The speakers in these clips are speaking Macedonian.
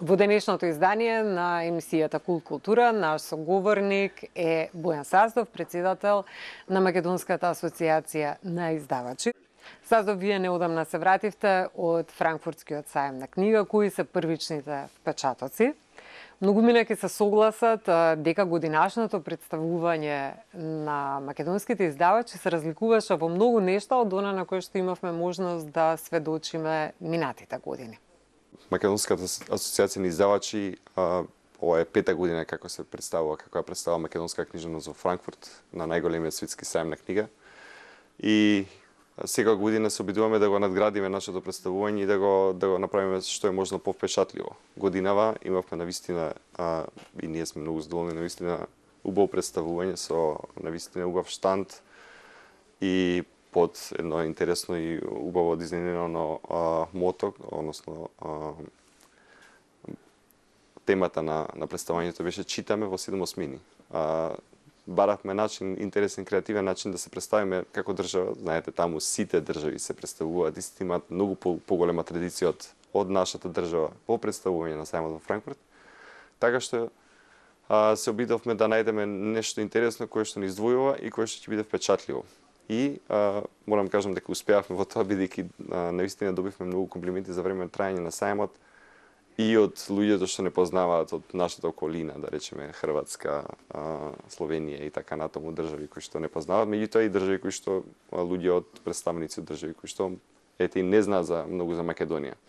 Во денешното издание на емисијата Кул култура, наш соговорник е Бојан Саздов, председател на Македонската асоциација на издавачи. Саздов, вие неодамна се вративте од Франкфуртскиот сајм на книга, кои се првичните впечатоци. Многумина ќе се согласат дека годинашното представување на македонските издавачи се разликуваше во многу нешта од она на кое што имавме можност да сведочиме минатите години. Македонската асоциација на издавачи, ова е пета година како се представува, како ја представува македонска книжевност во Франкфурт на најголемиот светски сајм на книга. И секоја година се обидуваме да го надградиме нашето представување и да го направиме што е можно повпечатливо. Годинава имавме навистина и ние сме многу задоволни, навистина убаво представување со навистина убав штанд и под едно интересно и убаво дизајнирано мото, односно темата на представувањето беше читаме во 7 осмини. Баравме начин, интересен, креативен начин да се представиме како држава. Знаете, таму сите држави се представуваат и сите имаат многу поголема традиција од нашата држава во представување на сајмот во Франкфурт. Така што се обидовме да најдеме нешто интересно кое што ни издвојува и кое што ќе биде впечатливо. И морам да кажам дека успеавме во тоа, бидејќи навистина добивме многу комплименти за време на трајање на сајмот и од луѓето што не познаваат од нашата околина, да речеме Хрватска, Словенија и така натаму држави кои што не познаваат, меѓутоа и држави кои што луѓе од представници од држави кои што и не знаат за многу за Македонија.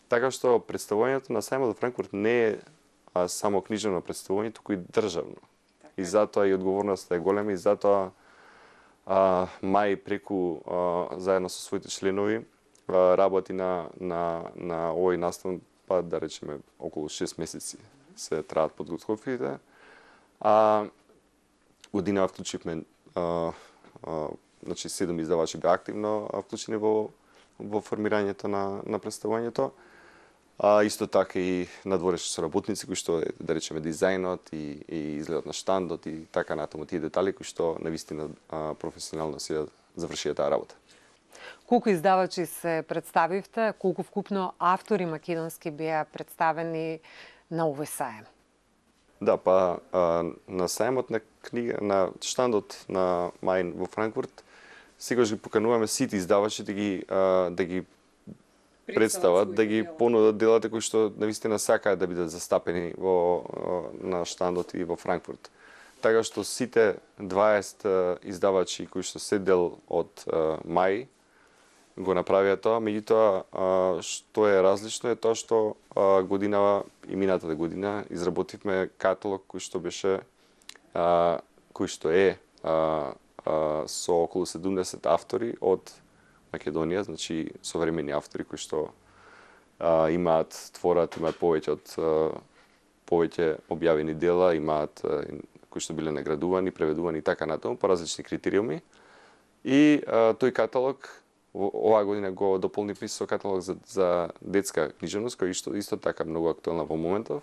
Така што представувањето на сајмот во Франкфурт не е само книжевно представување, туку и државно. И затоа и одговорноста е голема и затоа Мај преку заедно со своите членови работи на овој настан, па да речеме околу 6 месеци се траат подготовките. Година вклучивме, значи 7 издавачи беа активно вклучени во формирањето на представувањето. Исто така и надворешни соработници кои што да речеме дизајнот и изгледот на штандот и така натаму, тие детали кои што навистина професионално се завршија таа работа. Колку издавачи се представивте, колку вкупно автори македонски беа представени на овој сајм? Да, па на сајмот на книга, на штандот на Мај во Франкфурт, сегаш ги покануваме сите издавачи да ги представат, да ги понудат делата кои што навистина сакаат да бидат застапени на штандот и во Франкфурт. Така што сите 20 издавачи кои што се дел од Мај го направија тоа, меѓутоа што е различно е тоа што годинава и минатата година изработивме каталог кој што беше кој што е со околу 70 автори од Македонија, значи современи автори кои што имаат повеќе објавени дела, имаат кои што биле наградувани, преведувани и така натаму по различни критериуми. И тој каталог оваа година го дополнивме со каталог за детска книжевност, кој исто така многу актуелна во моментов.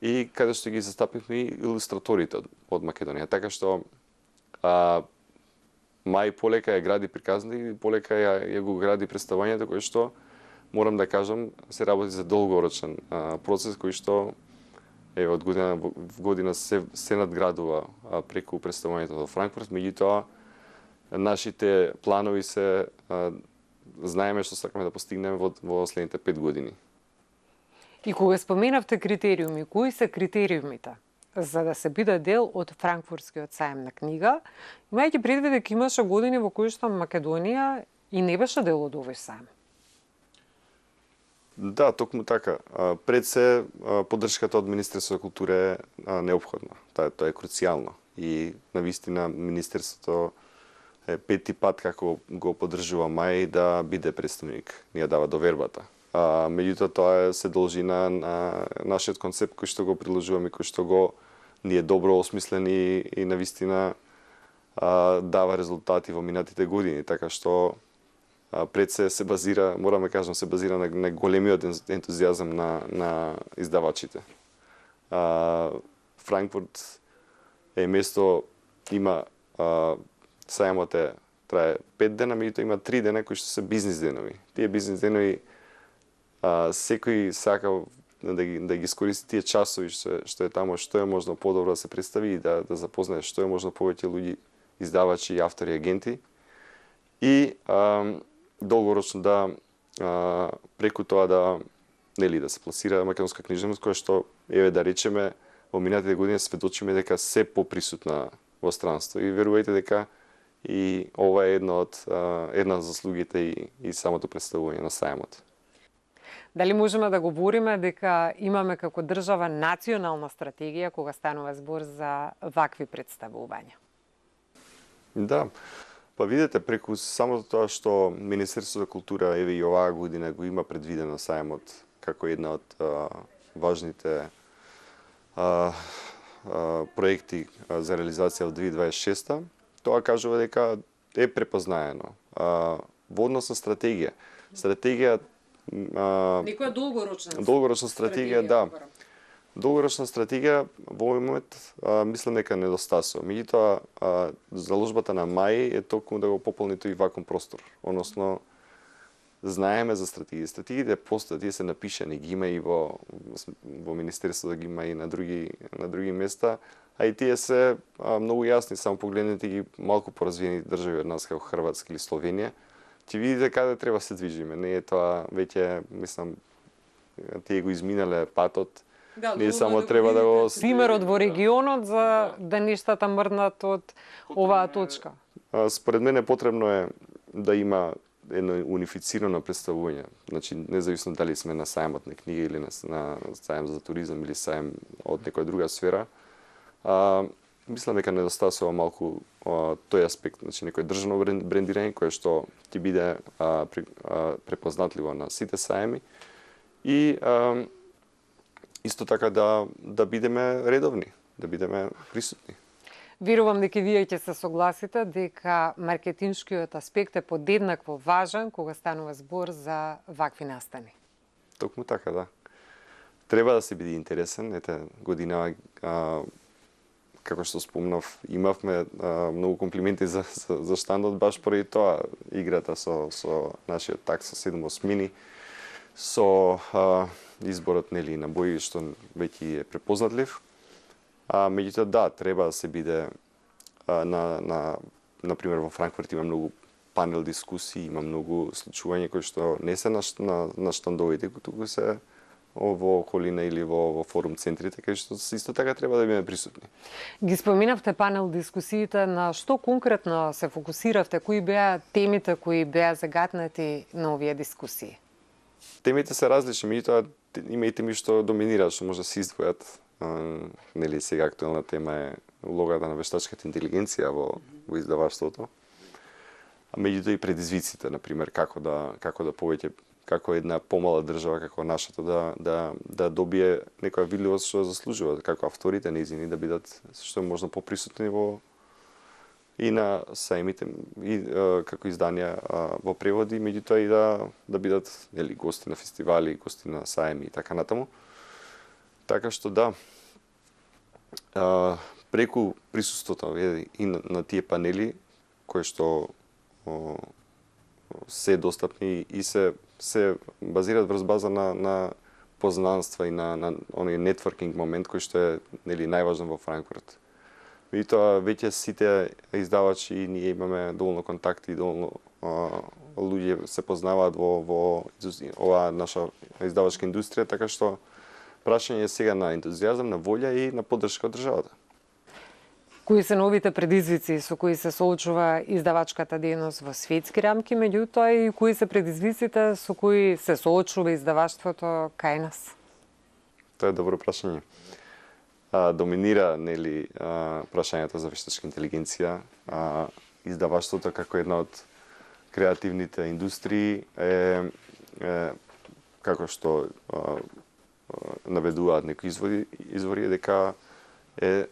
И каде што ги застапивме и илустраторите од Македонија, така што Мај полека ја гради приказни и полека ја го гради представањето кој што, морам да кажам, се работи за долгорочен процес кој што од година во година се надградува преку представањето во Франкфурт, меѓутоа нашите планови се знаеме што сакаме да постигнеме во следните 5 години. И кога споменавте критериуми, кои се критериумите за да се биде дел од Франкфуртскиот сајм на книга, имајќи предвид дека имаше години во кои што Македонија и не беше дел од овој сајм? Да, токму така. Пред се поддршката од Министерството за култура е неопходна. Тоа е круцијално. И навистина Министерството е пети пат како го поддржува Мај да биде представник. Ни ја дава довербата. Меѓутоа тоа се должи на нашиот концепт кој што го приложуваме, кој што го ни е добро осмислен и навистина дава резултати во минатите години, така што пред се базира, морам да кажам, се базира на големиот ентузијазам на издавачите. Франкфурт е место, има сајмот трае 5 дена, меѓутоа има 3 дена кои што се бизнис денови. Тие бизнис денови секој сака да ги искористи тие часови што е таму, што е можно подобро да се представи и да запознае што е можно повеќе луѓе, издавачи, автори, агенти. И долгорочно да преку тоа да се пласира македонска книжевност, која што да речеме во минатите години сведочиме дека се поприсутна во странство и верувајте дека и ова е една од заслугите и самото представување на сајмот. Дали можеме да говориме дека имаме како држава национална стратегија кога станува збор за вакви представувања? Да. Па видете, преку самото тоа што Министерството за култура еве и оваа година го има предвидено сајмот како една од важните проекти за реализација во 2026, тоа кажува дека е препознаено. Во однос на стратегија. Некоја долгорочна стратегија, да. Долгорочна стратегија во овој момент мислам дека недостасува. Меѓутоа заложбата на Мај е токму да го пополни тој вакуум простор. Односно знаеме за стратегии. Стратегиите постојат, тие се напишани, ги има и во министерството, ги има и на други места, а и тие се многу јасни, само погледнете ги малку поразвиени држави од нас како Хрватска или Словенија, ќе видите каде треба се движиме. Не е тоа веќе, мислам, тие го изминале патот. Не само треба да го примерот во регионот за да нештата мрднат од оваа точка. Според мене потребно е да има едно унифицирано представување. Значи, независно дали сме на сајмот на книги или на сајм за туризам или сајм од некоја друга сфера, мислам дека недостасува малку тој аспект, значи некој државно брендирање кое што ќе биде препознатливо на сите сајми и исто така да бидеме редовни, да бидеме присутни. Верувам дека вие ќе се согласите дека маркетиншкиот аспект е подеднакво важен кога станува збор за вакви настани. Токму така, да. Треба да се биде интересен. Ете, година, како што спомнав, имавме многу комплименти за штандот баш поради тоа. Играта со нашиот так со 7 осмини, со изборот на бои што веќе е препознатлив. Меѓутоа, да, треба да се биде например во Франкфурт има многу панел дискусии, има многу случувања кои што не се на штандовите, туку се во околина или во форум центрите, кај што исто така треба да бидеме присутни. Ги споминавте панел дискусиите, на што конкретно се фокусиравте, кои беа темите кои беа загатнати на овие дискусии? Темите се различни, меѓутоа има и теми што доминираат, што може да се издвојат. Нели сега актуелна тема е улогата на вештачката интелигенција во издаваштвото. Меѓутоа и предизвиците, например, како да повеќе, како една помала држава како нашата да добие некоја видливост што заслужува, како авторите нејзини да бидат што е можно поприсутни и на сајмите и како изданија во преводи, меѓутоа и да бидат нели гости на фестивали, гости на сајми и така натаму. Така што да, преку присуството и на тие панели кои што се достапни и се базираат врз база на познанства и на оној нетворкинг момент кој што е нели најважен во Франкфурт. И тоа веќе сите издавачи и ние имаме доволно контакти, доволно луѓе се познаваат во оваа наша издавачка индустрија, така што прашање е сега на ентузијазам, на волја и на поддршка од државата. Кои се новите предизвици со кои се соочува издавачката дејност во светски рамки, меѓутоа и кои се предизвиците со кои се соочува издаваштвото кај нас? Тоа е добро прашање. Доминира нели прашањето за вештачка интелигенција. Издаваштвото како една од креативните индустрии е како што наведуваат некои извори дека е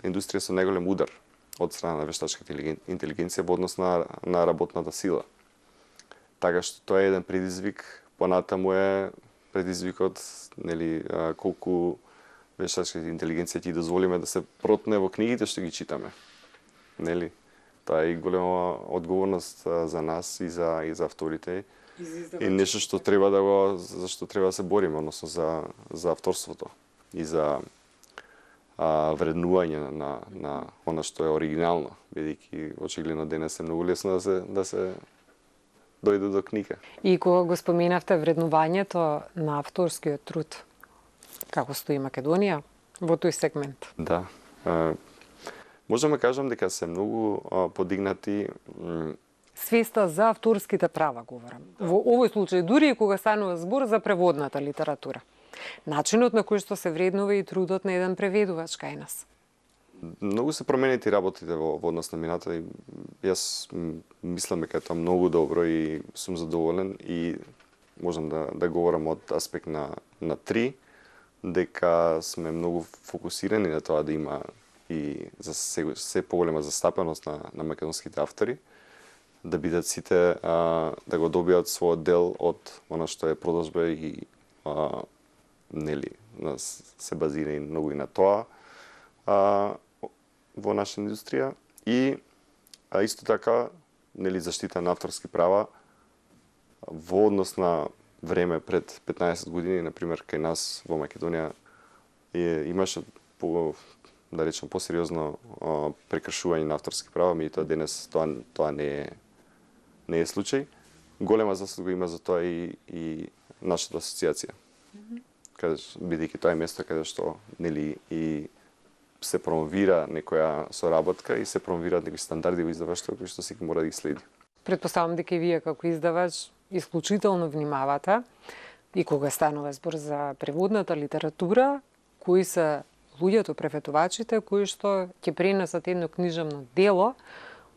индустрија со најголем удар од страна на вештачката интелигенција во однос на работната сила. Така што тоа е еден предизвик, понатаму е предизвикот нели колку вештачката интелигенција ќе дозволиме да се протне во книгите што ги читаме. Нели? Тоа е и голема одговорност за нас и за авторите. И нешто што треба за што треба да се бориме, односно за авторството и за вреднување на она што е оригинално, бидејќи очигледно денес е многу лесно да се дојде до книга. И кога го споменавте вреднувањето на авторскиот труд, како стои Македонија во тој сегмент? Да. Можеме да кажам дека се многу подигнати свеста за авторските права говорам. Во овој случај дури и кога станува збор за преводната литература. Начинот на кој што се вреднува и трудот на еден преведувач кај нас. Многу се променети работите во однос на мината и јас мислам дека е тоа многу добро и сум задоволен и можам да говорам од аспект на три, дека сме многу фокусирани на тоа да има и за се поголема застапеност на македонските автори, да бидат сите да го добијат својот дел од она што е продажба и нели се базира и многу и на тоа во наша индустрија и исто така нели заштита на авторски права во однос на време пред 15 години, например, кај нас во Македонија имаше да речем посериозно прекршување на авторски права, меѓутоа денес тоа не е случај. Голема заслуга има за тоа и нашата асоциација. Бидејќи тоа е место каде што нели и се промовира некоја соработка и се промовираат некои стандарди во издаваштво кои што секој мора да ги следи. Претпоставам дека и вие како издавач исклучително внимавате и кога станува збор за преводната литература, кои се луѓето преведувачите кои што ќе пренесат едно книжевно дело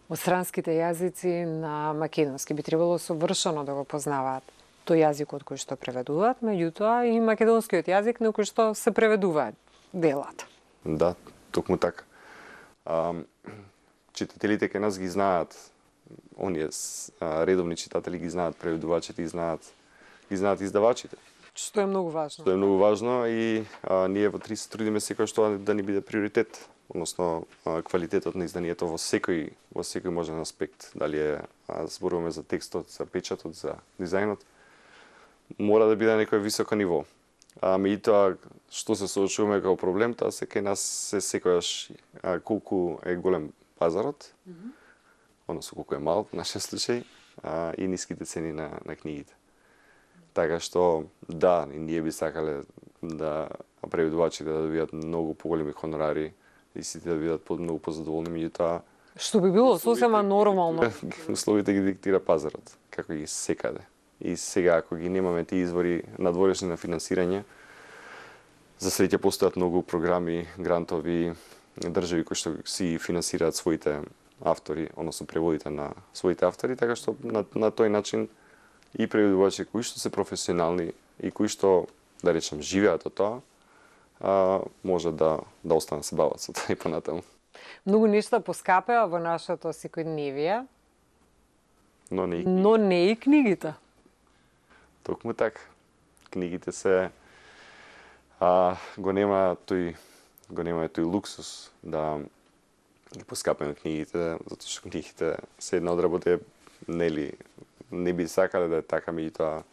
од странските јазици на македонски. Би требало совршено да го познаваат тој јазикот кој што преведуваат, меѓутоа и македонскиот јазик на кој што се преведуваат делата. Да, токму така. Читателите кај нас ги знаат, оние редовни читатели ги знаат преведувачите и знаат издавачите. Што е многу важно. Што е многу важно и ние во 30 трудиме секој што да ни биде приоритет, односно квалитетот на изданието во секој можен аспект, дали зборуваме за текстот, за печатот, за дизајнот, мора да биде на некој високо ниво. Меѓутоа, што се соочуваме како проблем, тоа се кај нас се секојаш колку е голем пазарот, односно колку е мал во нашиот случај, и ниските цени на книгите. Така што, да, и ние би сакале да преведувачите да добијат многу поголеми хонорари и сите да бидат многу позадоволни, меѓутоа што би било сосема нормално. Условите ги диктира пазарот, како и секаде. И сега, ако ги немаме тие извори надворешни на финансирање, за среќа постојат многу програми, грантови, држави кои што си финансираат своите автори, односно преводите на своите автори, така што на тој начин и преведувачи кои што се професионални и кои што, да речем, живеат од тоа, може да останат се бават со тоа и понатаму. Многу нешта поскапеа во нашето секојдневие, но не и книгите. Токму така. Книгите се го нема тој луксус да ги поскапеме книгите, затоа што книгите се една од работи нели не би сакале да е така, меѓутоа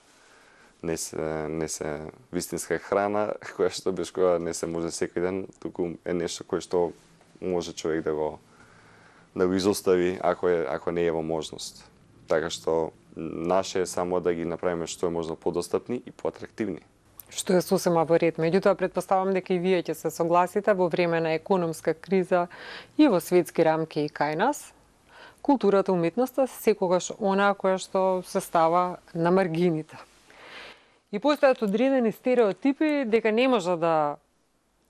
не се вистинска храна, која што без која не се може секој ден, туку е нешто кое што може човек да го изостави ако не е во можност. Така што наше е само да ги направиме што е можно подостапни и поатрактивни. Што е сосема во ред. Меѓутоа, претпоставам дека и вие ќе се согласите во време на економска криза и во светски рамки и кај нас, културата, уметноста секогаш она која што се става на маргините. И постојат одредени стереотипи дека не може да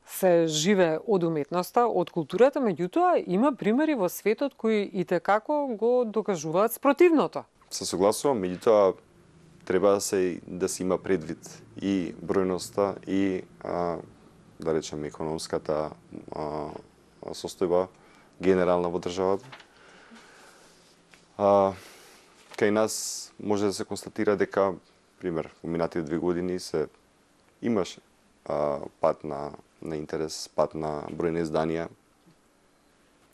се живе од уметноста, од културата, меѓутоа има примери во светот кои итекако го докажуваат спротивното. Се согласувам, меѓутоа треба да се има предвид и бројноста и да речем економската состојба генерална во државата. Кај нас може да се констатира дека, пример, во минатите 2 години се имаше пат на интерес, пат на број на изданија.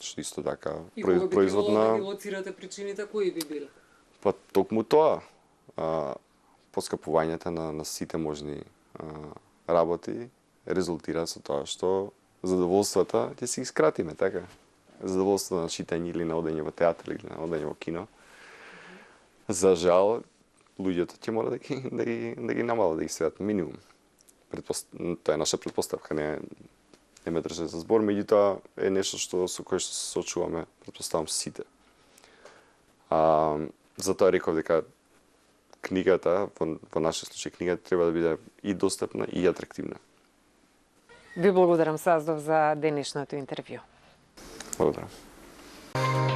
што исто така И кога би производ требало да на ги лоцирате причините, кои би биле? па токму тоа, поскапувањето на сите можни работи резултира со тоа што задоволствата ќе си ги скратиме, така? Задоволството на читање или на одење во театар или на одење во кино. За жал, луѓето ќе мора да ги намалат, да ги сведат минимум. Тоа е наша претпоставка, не ме држи за збор, меѓутоа е нешто со кое што се соочуваме, претпоставам сите. Затоа реков дека книгата, во нашиот случај книгата треба да биде и достапна и атрактивна. Ви благодарам, Саздов, за денешното интервју. Благодарам.